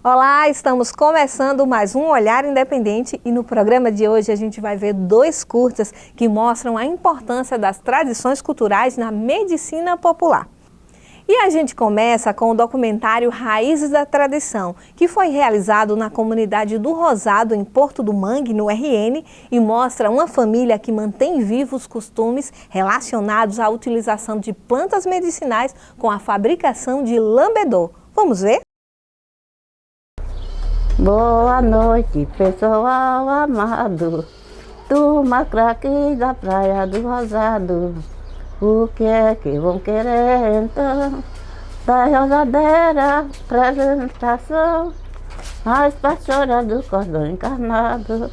Olá, estamos começando mais um Olhar Independente e no programa de hoje a gente vai ver dois curtas que mostram a importância das tradições culturais na medicina popular. E a gente começa com o documentário Raízes da Tradição, que foi realizado na comunidade do Rosado, em Porto do Mangue, no RN, e mostra uma família que mantém vivos os costumes relacionados à utilização de plantas medicinais com a fabricação de lambedor. Vamos ver? Boa noite, pessoal amado, turma craque da Praia do Rosado. O que é que vão querer então? Da rosadeira, apresentação, as pastoras do cordão encarnado,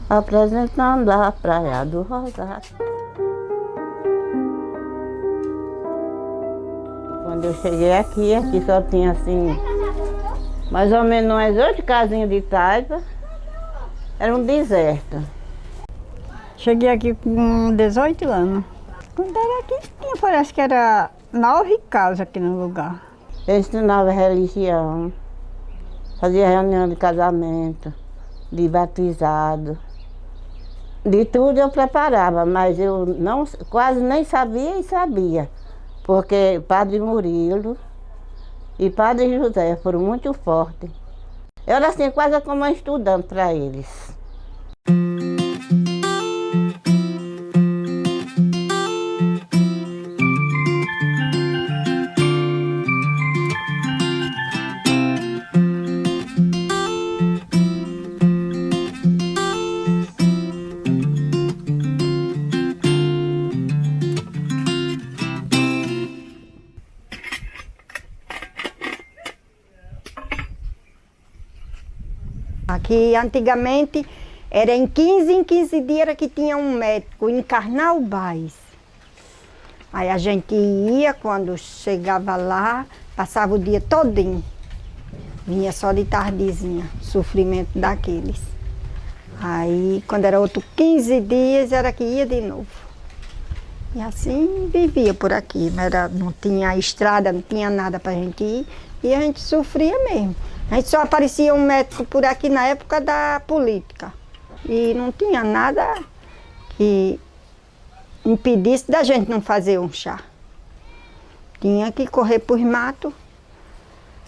apresentando a Praia do Rosado. Quando eu cheguei aqui só tinha assim, mais ou menos umas 8 casinhas de taipa, era um deserto. Cheguei aqui com 18 anos. Quando era aqui, tinha, parece que era 9 casas aqui no lugar. Eu ensinava religião, fazia reunião de casamento, de batizado. De tudo eu preparava, mas eu não, quase nem sabia e sabia. Porque Padre Murilo e Padre José foram muito fortes. Eu era assim, quase como uma estudante para eles. Aqui antigamente era em 15 dias era que tinha um médico em Carnaubais. Aí a gente ia, quando chegava lá, passava o dia todinho. Vinha só de tardezinha, sofrimento daqueles. Aí quando era outro 15 dias era que ia de novo. E assim vivia por aqui, não tinha estrada, não tinha nada para a gente ir e a gente sofria mesmo. A gente só aparecia um médico por aqui na época da política. E não tinha nada que impedisse da gente não fazer um chá. Tinha que correr por mato,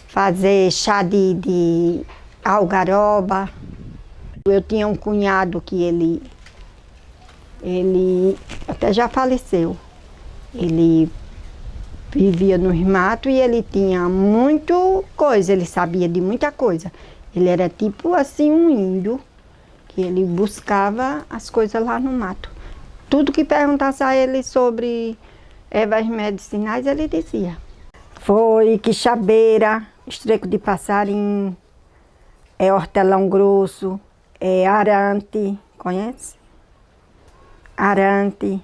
fazer chá de algaroba. Eu tinha um cunhado que ele até já faleceu. Ele vivia nos matos e ele tinha muito coisa, ele sabia de muita coisa. Ele era tipo assim um índio, que ele buscava as coisas lá no mato. Tudo que perguntasse a ele sobre ervas medicinais, ele dizia. Foi quixabeira, estreco de passarinho, hortelão grosso, arante, conhece? Arante,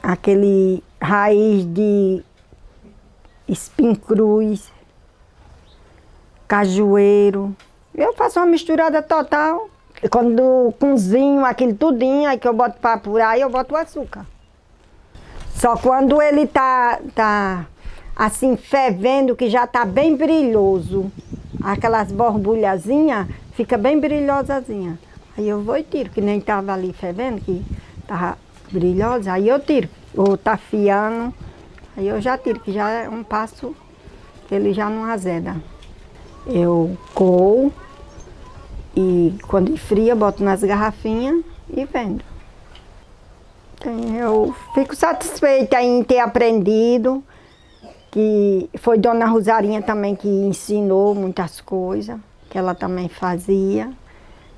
aquele raiz de espinho-cruz, cajueiro. Eu faço uma misturada total. Quando cozinho aquilo tudinho, aí que eu boto para apurar, eu boto o açúcar. Só quando ele tá assim fervendo, que já tá bem brilhoso, aquelas borbulhazinhas, fica bem brilhosazinha. Aí eu vou e tiro, que nem tava ali fervendo, que tava brilhosa, aí eu tiro. Ou tá fiando, aí eu já tiro, que já é um passo que ele já não azeda. Eu coo e quando esfria, boto nas garrafinhas e vendo. Eu fico satisfeita em ter aprendido, que foi Dona Rosarinha também que ensinou muitas coisas, que ela também fazia.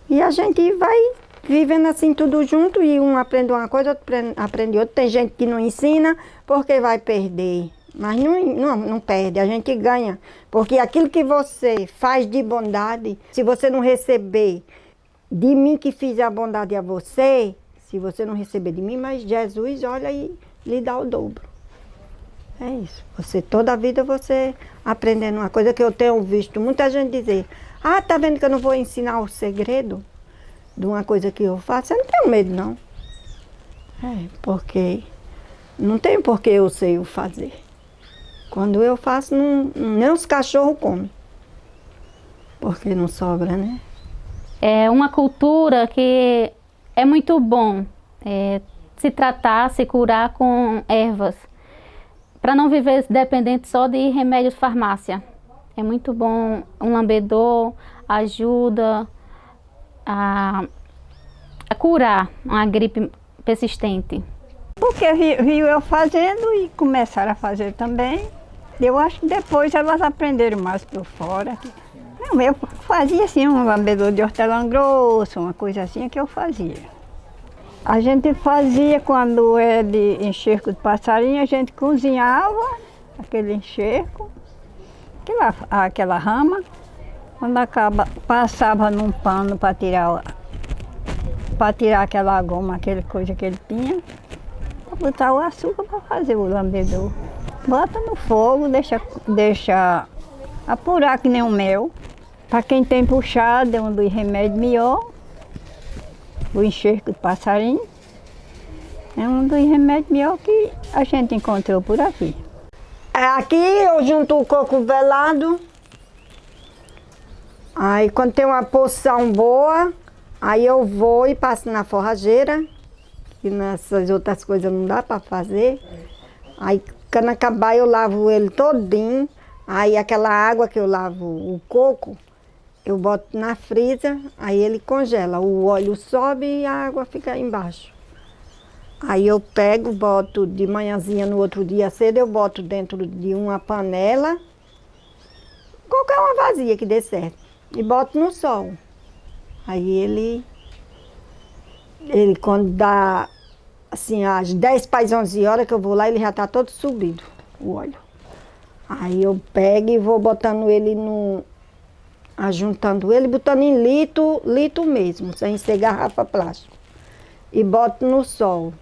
E a gente vai vivendo assim tudo junto e um aprende uma coisa, outro aprende outra. Tem gente que não ensina porque vai perder, mas não perde, a gente ganha. Porque aquilo que você faz de bondade, se você não receber de mim que fiz a bondade a você, se você não receber de mim, mas Jesus olha e lhe dá o dobro. É isso. Você, toda a vida você aprendendo uma coisa que eu tenho visto muita gente dizer, tá vendo que eu não vou ensinar o segredo de uma coisa que eu faço? Eu não tenho medo, não. Porque não tem por que eu sei o fazer. Quando eu faço, nem os cachorros comem. Porque não sobra, né? É uma cultura que é muito bom se tratar, se curar com ervas. Para não viver dependente só de remédios de farmácia. É muito bom, um lambedor ajuda a curar uma gripe persistente. Porque viu eu fazendo e começaram a fazer também. Eu acho que depois elas aprenderam mais por fora. Não, eu fazia assim um lambedor de hortelã grosso, uma coisa assim que eu fazia. A gente fazia quando é de enxergo de passarinho, a gente cozinhava aquele enxergo, aquela rama, quando acaba, passava num pano para tirar aquela goma, aquela coisa que ele tinha, para botar o açúcar para fazer o lambedor. Bota no fogo, deixa apurar que nem o mel. Para quem tem puxado, é um dos remédios melhor. O enxergo de passarinho é um dos remédios melhor que a gente encontrou por aqui. Aqui eu junto o coco velado. Aí quando tem uma porção boa, aí eu vou e passo na forrageira. Que nessas outras coisas não dá para fazer. Aí quando acabar eu lavo ele todinho. Aí aquela água que eu lavo o coco, eu boto na freezer, aí ele congela. O óleo sobe e a água fica embaixo. Aí eu pego, boto de manhãzinha no outro dia cedo, eu boto dentro de uma panela, qualquer uma vazia que dê certo, e boto no sol. Aí ele quando dá assim, às 10 para as 11 horas que eu vou lá, ele já está todo subido, o óleo. Aí eu pego e vou botando ele ajuntando ele, botando em litro mesmo, sem ser garrafa plástica. E boto no sol.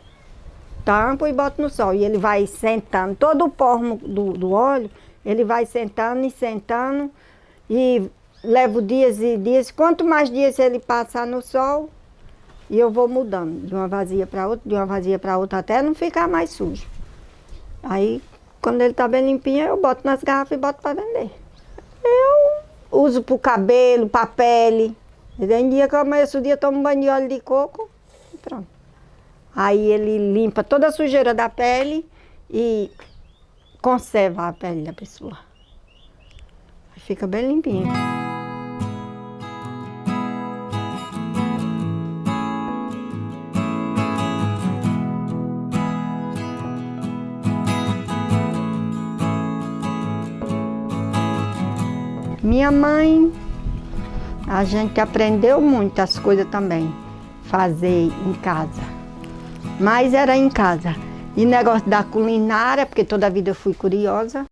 Tampo e boto no sol. E ele vai sentando, todo o pó do óleo, ele vai sentando e sentando. E levo dias e dias. Quanto mais dias ele passar no sol, e eu vou mudando de uma vazia para outra, de uma vazia para outra, até não ficar mais sujo. Aí, quando ele está bem limpinho, eu boto nas garrafas e boto para vender. Eu uso para o cabelo, para a pele. Tem dia que eu amanheço o dia, tomo um banho de óleo de coco e pronto. Aí ele limpa toda a sujeira da pele e conserva a pele da pessoa. Fica bem limpinha. Minha mãe, a gente aprendeu muitas coisas também, fazer em casa. Mas era em casa. E negócio da culinária, porque toda a vida eu fui curiosa,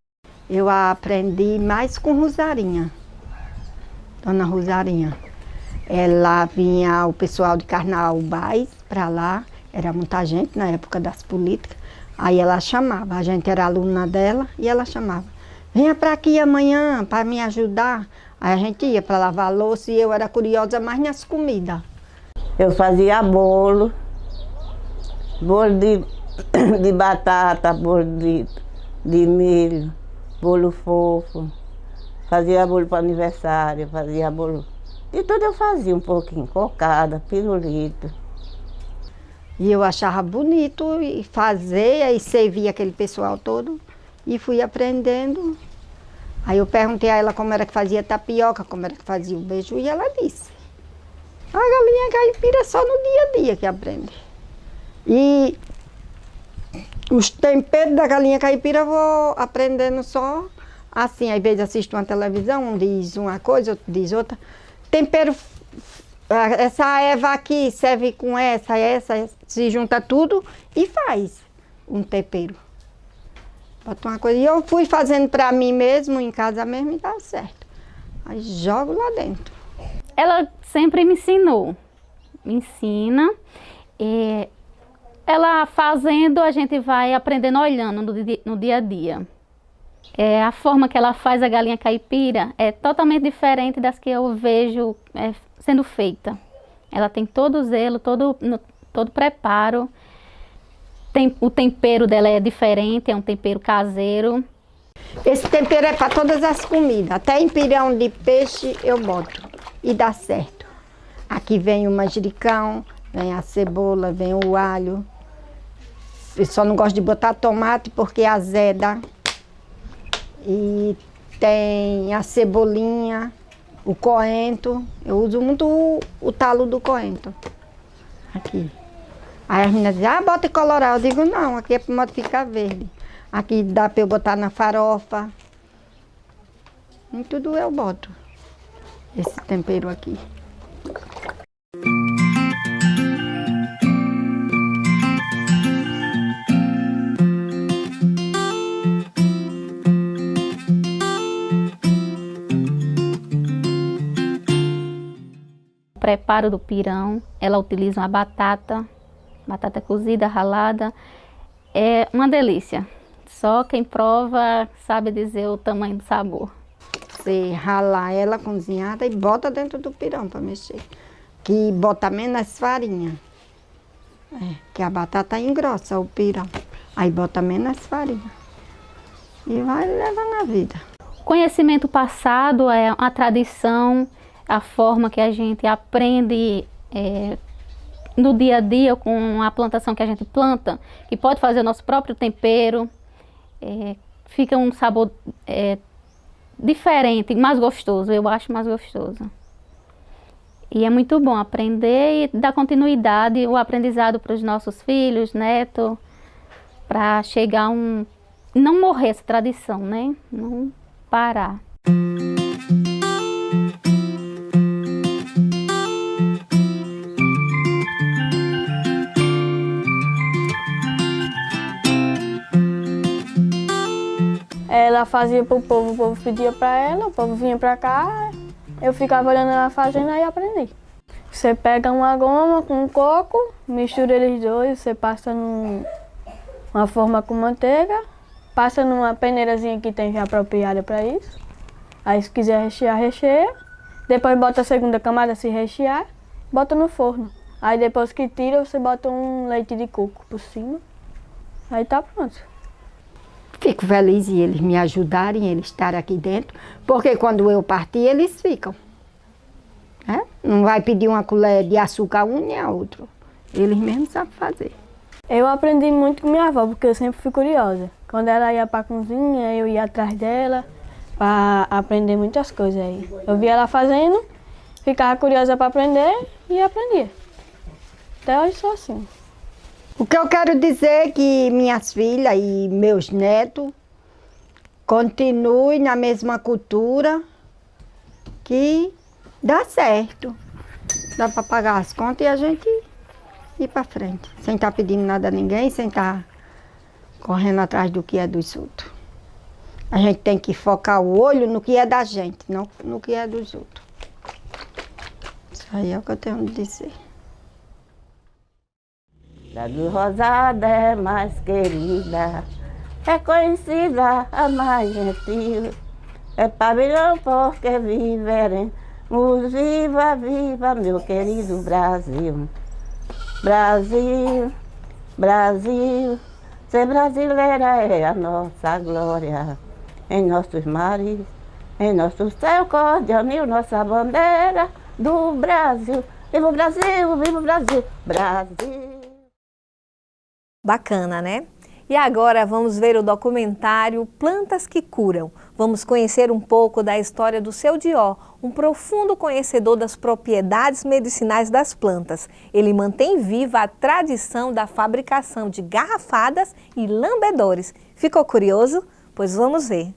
eu aprendi mais com Rosarinha, Dona Rosarinha. Ela vinha o pessoal de Carnaubais para lá, era muita gente na época das políticas. Aí ela chamava, a gente era aluna dela e ela chamava. Venha para aqui amanhã para me ajudar. Aí a gente ia para lavar a louça e eu era curiosa mais nas comidas. Eu fazia bolo de batata, bolo de milho, bolo fofo. Fazia bolo para aniversário, fazia bolo. De tudo eu fazia um pouquinho, cocada, pirulito. E eu achava bonito e fazer, aí servia aquele pessoal todo. E fui aprendendo. Aí eu perguntei a ela como era que fazia tapioca, como era que fazia o beiju, e ela disse. A galinha caipira é só no dia a dia que aprende. E os temperos da galinha caipira eu vou aprendendo só assim. Às vezes assisto uma televisão, um diz uma coisa, outro diz outra. Tempero, essa erva aqui serve com essa, se junta tudo e faz um tempero. Bota uma coisa. E eu fui fazendo para mim mesmo, em casa mesmo, e dá certo. Aí jogo lá dentro. Ela sempre me ensinou, me ensina. Ela fazendo, a gente vai aprendendo olhando no dia a dia. A forma que ela faz a galinha caipira é totalmente diferente das que eu vejo sendo feita. Ela tem todo o zelo, todo preparo. O tempero dela é diferente, é um tempero caseiro. Esse tempero é para todas as comidas. Até em pirão de peixe eu boto. E dá certo. Aqui vem o manjericão, vem a cebola, vem o alho. Eu só não gosto de botar tomate porque azeda. E tem a cebolinha, o coentro. Eu uso muito o talo do coentro. Aqui. Aí as meninas dizem, bota colorau. Eu digo, não, aqui é para ficar verde. Aqui dá para eu botar na farofa. Em tudo eu boto esse tempero aqui. O preparo do pirão, ela utiliza uma batata cozida, ralada. É uma delícia. Só quem prova sabe dizer o tamanho do sabor. Você rala ela cozinhada e bota dentro do pirão para mexer. Que bota menos farinha. Que a batata engrossa o pirão. Aí bota menos farinha. E vai levando a vida. O conhecimento passado é uma tradição, a forma que a gente aprende no dia a dia com a plantação que a gente planta, que pode fazer o nosso próprio tempero. Fica um sabor diferente, mais gostoso, eu acho mais gostoso. E é muito bom aprender e dar continuidade, o aprendizado para os nossos filhos, netos, para chegar a não morrer essa tradição, né? Não parar. Ela fazia pro povo, o povo pedia pra ela, o povo vinha pra cá, eu ficava olhando ela fazendo e aprendi. Você pega uma goma com um coco, mistura eles dois, você passa numa forma com manteiga, passa numa peneirazinha que tem já apropriada pra isso. Aí se quiser rechear, recheia. Depois bota a segunda camada, se rechear, bota no forno. Aí depois que tira, você bota um leite de coco por cima. Aí tá pronto. Fico feliz em eles me ajudarem, eles estarem aqui dentro, porque quando eu partir, eles ficam. Não vai pedir uma colher de açúcar um nem a outro. Eles mesmos sabem fazer. Eu aprendi muito com minha avó, porque eu sempre fui curiosa. Quando ela ia pra cozinha, eu ia atrás dela para aprender muitas coisas aí. Eu via ela fazendo, ficava curiosa para aprender e aprendia. Até hoje sou assim. O que eu quero dizer é que minhas filhas e meus netos continuem na mesma cultura, que dá certo. Dá para pagar as contas e a gente ir para frente, sem estar pedindo nada a ninguém, sem estar correndo atrás do que é dos outros. A gente tem que focar o olho no que é da gente, não no que é dos outros. Isso aí é o que eu tenho a dizer. Da Luz Rosada é mais querida, é conhecida a mais gentil. É pavilhão porque viveremos, viva, viva meu querido Brasil. Brasil, Brasil, ser brasileira é a nossa glória. Em nossos mares, em nosso céu cordial, nossa bandeira do Brasil. Viva o Brasil, viva o Brasil, Brasil. Bacana, né? E agora vamos ver o documentário Plantas que Curam. Vamos conhecer um pouco da história do Seu Dió, um profundo conhecedor das propriedades medicinais das plantas. Ele mantém viva a tradição da fabricação de garrafadas e lambedores. Ficou curioso? Pois vamos ver.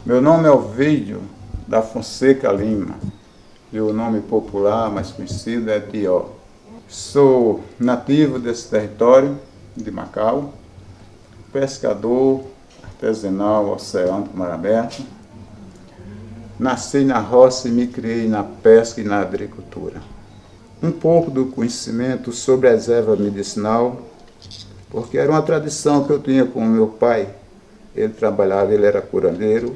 Meu nome é Ovídio da Fonseca Lima, e o nome popular mais conhecido é Dió. Sou nativo desse território de Macau, pescador, artesanal, oceânico, mar aberto. Nasci na roça e me criei na pesca e na agricultura. Um pouco do conhecimento sobre as ervas medicinal, porque era uma tradição que eu tinha com o meu pai. Ele trabalhava, ele era curandeiro,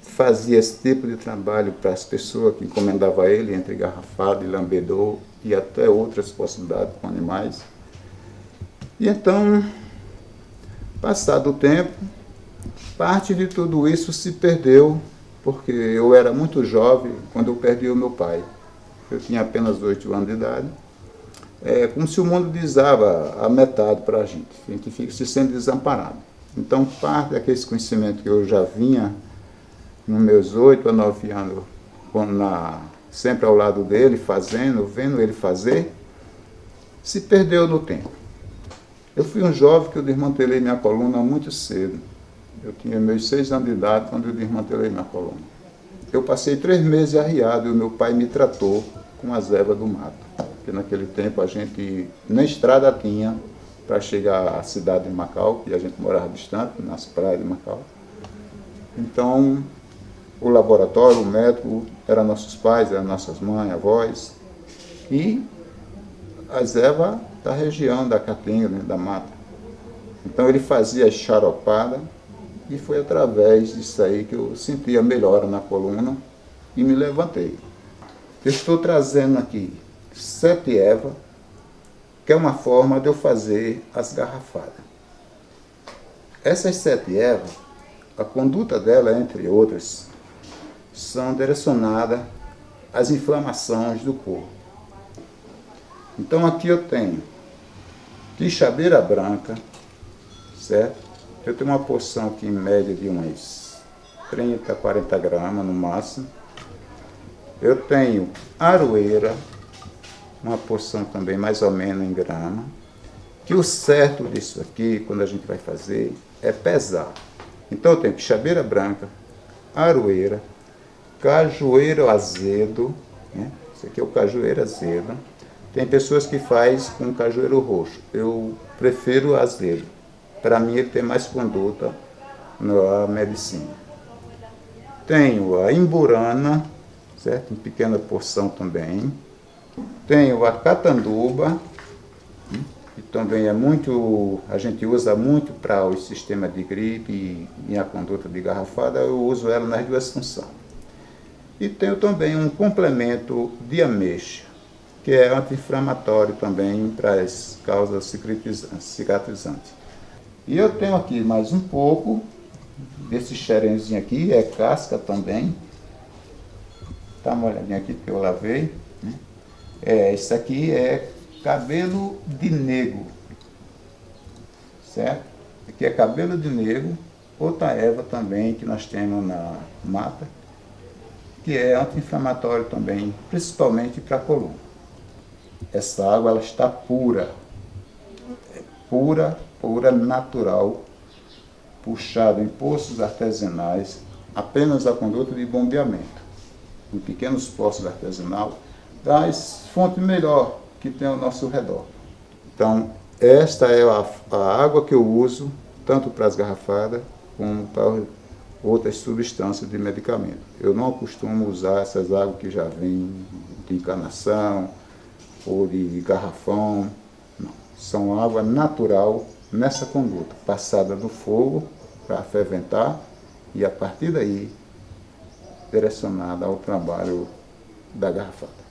fazia esse tipo de trabalho para as pessoas que encomendavam a ele, entre garrafada e lambedor e até outras possibilidades com animais. E então, passado o tempo, parte de tudo isso se perdeu, porque eu era muito jovem quando eu perdi o meu pai. Eu tinha apenas 8 anos de idade. É como se o mundo desaba a metade para a gente fica se sendo desamparado. Então, parte daqueles conhecimentos que eu já vinha nos meus 8 a 9 anos, sempre ao lado dele, fazendo, vendo ele fazer, se perdeu no tempo. Eu fui um jovem que eu desmantelei minha coluna muito cedo. Eu tinha meus 6 anos de idade quando eu desmantelei minha coluna. Eu passei 3 meses arriado e o meu pai me tratou com as ervas do mato. Porque naquele tempo a gente nem estrada tinha para chegar à cidade de Macau, que a gente morava distante, nas praias de Macau. Então, o laboratório, o médico, eram nossos pais, eram nossas mães, avós, e as ervas da região, da Caatinga, da mata. Então ele fazia as xaropadas e foi através disso aí que eu senti a melhora na coluna e me levantei. Eu estou trazendo aqui 7 ervas, que é uma forma de eu fazer as garrafadas. Essas 7 ervas, a conduta dela, entre outras, são direcionadas às inflamações do corpo. Então aqui eu tenho quixabeira branca, certo? Eu tenho uma porção aqui em média de umas 30, 40 gramas no máximo. Eu tenho aroeira, uma porção também mais ou menos em grama. Que o certo disso aqui, quando a gente vai fazer, é pesar. Então eu tenho quixabeira branca, aroeira, cajueiro azedo, né? Esse aqui é o cajueiro azedo. Tem pessoas que fazem com cajueiro roxo. Eu prefiro azedo. Para mim ele tem mais conduta na medicina. Tenho a imburana, certo? Em pequena porção também. Tenho a catanduba, que também é muito, a gente usa muito para o sistema de gripe e a conduta de garrafada, eu uso ela nas 2 funções. E tenho também um complemento de ameixa, que é anti-inflamatório também para as causas cicatrizantes. E eu tenho aqui mais um pouco desse xerenzinho aqui, é casca também. Dá uma olhadinha aqui que eu lavei, né? Isso aqui é cabelo de negro, certo? Aqui é cabelo de negro, outra erva também que nós temos na mata, que é anti-inflamatório também, principalmente para a coluna. Essa água ela está pura, pura, natural, puxada em poços artesanais, apenas a conduta de bombeamento, em pequenos poços artesanais, das fontes melhor que tem ao nosso redor. Então, esta é a água que eu uso, tanto para as garrafadas, como para outras substâncias de medicamento. Eu não costumo usar essas águas que já vêm de encanação ou de garrafão. Não. São água natural nessa conduta, passada no fogo para ferventar e a partir daí direcionada ao trabalho da garrafada.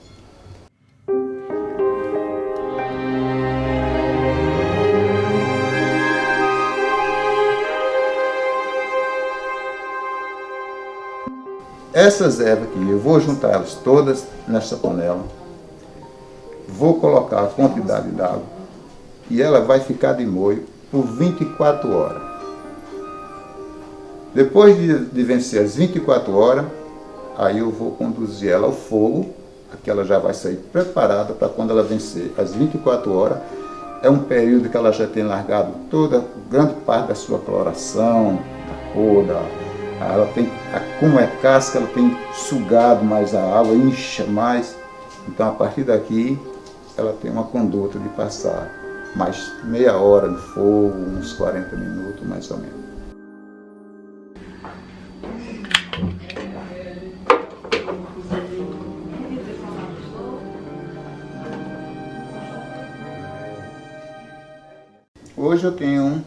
Essas ervas aqui, eu vou juntar elas todas nessa panela, vou colocar a quantidade d'água e ela vai ficar de molho por 24 horas. Depois de vencer as 24 horas, aí eu vou conduzir ela ao fogo, aqui ela já vai sair preparada para quando ela vencer as 24 horas. É um período que ela já tem largado toda, grande parte da sua coloração, da cor, ela tem, como é casca, ela tem sugado mais a água, incha mais. Então, a partir daqui, ela tem uma conduta de passar mais meia hora no fogo, uns 40 minutos, mais ou menos. hoje eu tenho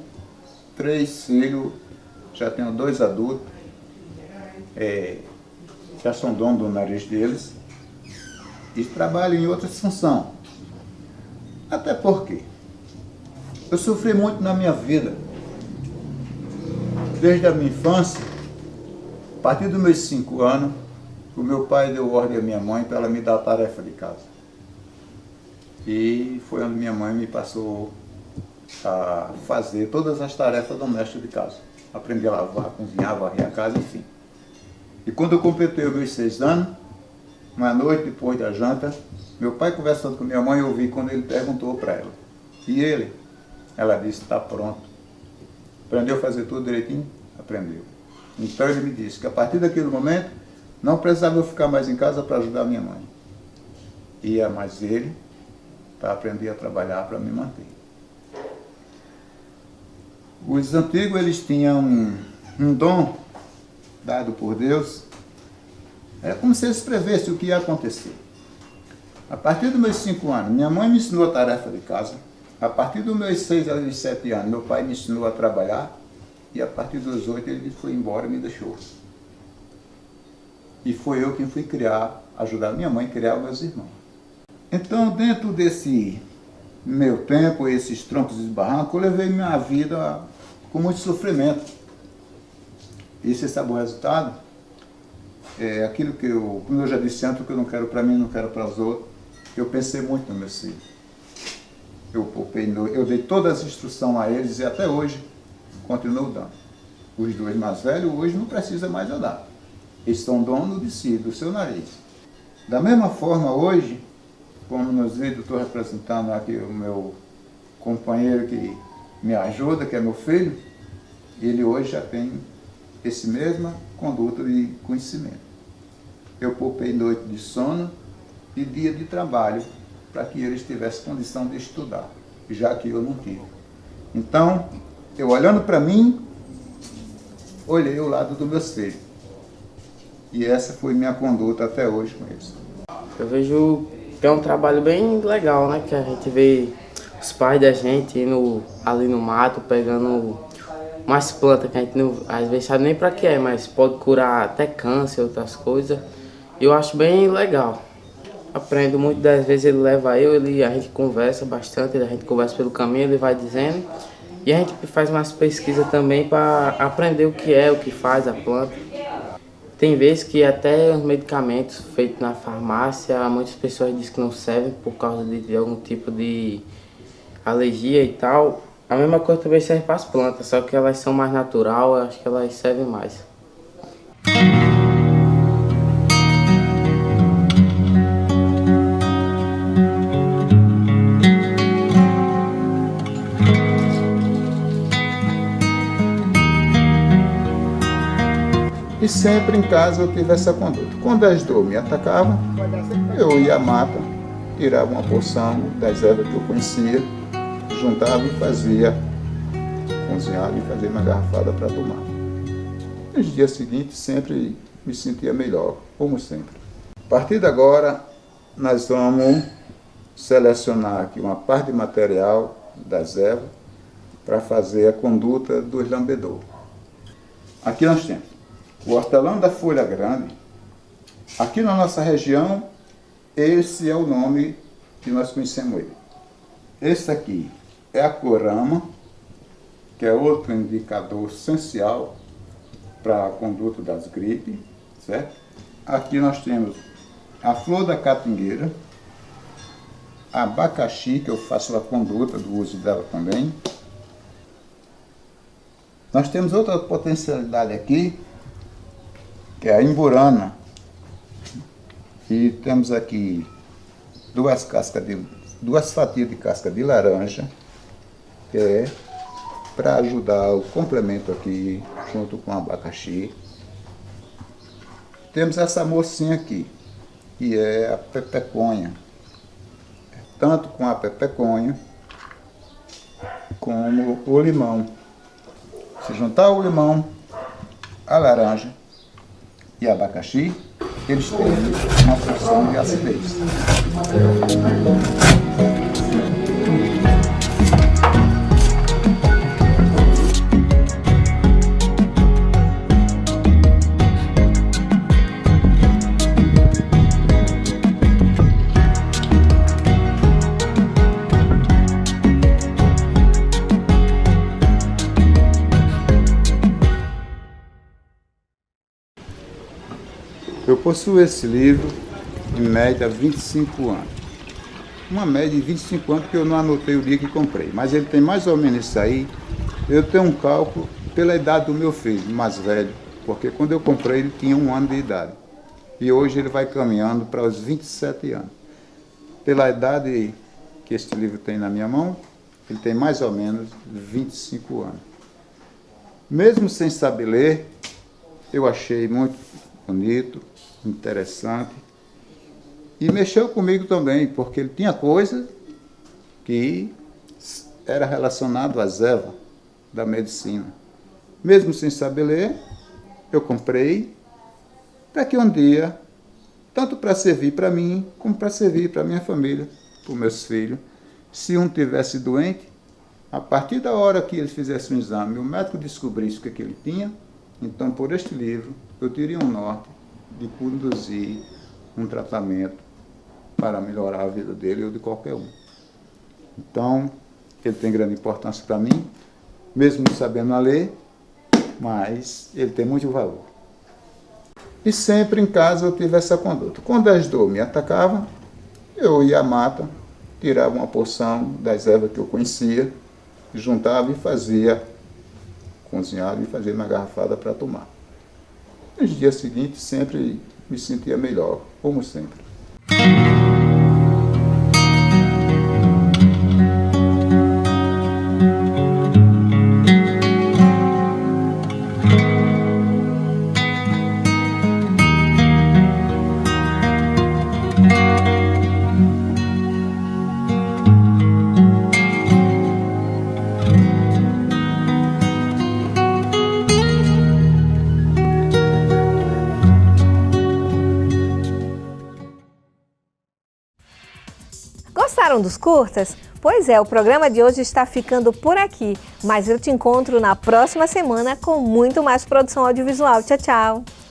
3 filhos, já tenho 2 adultos, já são donos do nariz deles, e trabalho em outras funções. Até porque eu sofri muito na minha vida, desde a minha infância. A partir dos meus 5 anos, o meu pai deu ordem à minha mãe para ela me dar a tarefa de casa. E foi onde minha mãe me passou a fazer todas as tarefas domésticas de casa. Aprendi a lavar, cozinhar, varrer a casa, enfim. E quando eu completei os meus 6 anos, uma noite depois da janta, meu pai conversando com minha mãe, eu ouvi quando ele perguntou para ela. E ele? Ela disse, está pronto. Aprendeu a fazer tudo direitinho? Aprendeu. Então ele me disse que a partir daquele momento, não precisava eu ficar mais em casa para ajudar minha mãe. Ia mais ele para aprender a trabalhar, para me manter. Os antigos, eles tinham um dom dado por Deus. É como se eles prevessem o que ia acontecer. A partir dos meus 5 anos, minha mãe me ensinou a tarefa de casa. A partir dos meus 6 a 7 anos, meu pai me ensinou a trabalhar. E a partir dos 8, ele foi embora e me deixou. E foi eu quem fui ajudar minha mãe a criar meus irmãos. Então, dentro desse meu tempo, esses troncos e barrancos, eu levei minha vida com muito sofrimento. E você sabe o resultado? É aquilo que como eu já disse antes, o que eu não quero para mim, não quero para os outros. Eu pensei muito no meu filho. Eu dei todas as instruções a eles e até hoje continuo dando. Os 2 mais velhos hoje não precisam mais eu dar. Eles são donos de si, do seu nariz. Da mesma forma hoje, como nos vídeos estou representando aqui o meu companheiro que me ajuda, que é meu filho, ele hoje já tem esse mesma conduta de conhecimento. Eu poupei noite de sono e dia de trabalho para que eles tivessem condição de estudar, já que eu não tive. Então, eu olhando para mim, olhei o lado dos meus filhos. E essa foi minha conduta até hoje com eles. Eu vejo que é um trabalho bem legal, né? Que a gente vê os pais da gente indo ali no mato, pegando umas plantas que a gente não, às vezes sabe nem para que é, mas pode curar até câncer, outras coisas. E eu acho bem legal. Aprendo muito, das vezes ele leva a gente conversa bastante, a gente conversa pelo caminho, ele vai dizendo. E a gente faz umas pesquisas também para aprender o que faz a planta. Tem vezes que até os medicamentos feitos na farmácia, muitas pessoas dizem que não servem por causa de algum tipo de alergia e tal. A mesma coisa também serve para as plantas, só que elas são mais natural, eu acho que elas servem mais. E sempre em casa eu tive essa conduta. Quando as dores me atacavam, eu ia à mata, tirava uma porção das ervas que eu conhecia, juntava e fazia, cozinhava e fazia uma garrafada para tomar. Nos dias seguintes sempre me sentia melhor, como sempre. A partir de agora, nós vamos selecionar aqui uma parte de material das ervas para fazer a conduta dos lambedores. Aqui nós temos o hortelã da folha grande. Aqui na nossa região, esse é o nome que nós conhecemos ele. Esse aqui é a corama, que é outro indicador essencial para a conduta das gripes, certo? Aqui nós temos a flor da catingueira, abacaxi, que eu faço a conduta do uso dela também. Nós temos outra potencialidade aqui, que é a imburana. E temos aqui duas fatias de casca de laranja, que é para ajudar o complemento aqui, junto com o abacaxi. Temos essa mocinha aqui, que é a pepeconha. Tanto com a pepeconha, como o limão. Se juntar o limão, a laranja e abacaxi, eles têm uma função de acidez. Eu possuo esse livro em média há 25 anos. Uma média de 25 anos que eu não anotei o dia que comprei, mas ele tem mais ou menos isso aí. Eu tenho um cálculo pela idade do meu filho, mais velho, porque quando eu comprei ele tinha 1 ano de idade. E hoje ele vai caminhando para os 27 anos. Pela idade que este livro tem na minha mão, ele tem mais ou menos 25 anos. Mesmo sem saber ler, eu achei muito bonito, interessante. E mexeu comigo também, porque ele tinha coisa que era relacionado às ervas da medicina. Mesmo sem saber ler, eu comprei para que um dia, tanto para servir para mim, como para servir para minha família, para os meus filhos, se um tivesse doente, a partir da hora que eles fizessem um exame, o médico descobrisse o que ele tinha, então por este livro eu teria um norte de conduzir um tratamento para melhorar a vida dele ou de qualquer um. Então, ele tem grande importância para mim, mesmo não sabendo a ler, mas ele tem muito valor. E sempre em casa eu tive essa conduta. Quando as dores me atacavam, eu ia à mata, tirava uma porção das ervas que eu conhecia, juntava e fazia, cozinhava e fazia uma garrafada para tomar. Nos dias seguintes sempre me sentia melhor, como sempre. Gostaram dos curtas? Pois é, o programa de hoje está ficando por aqui, mas eu te encontro na próxima semana com muito mais produção audiovisual. Tchau, tchau!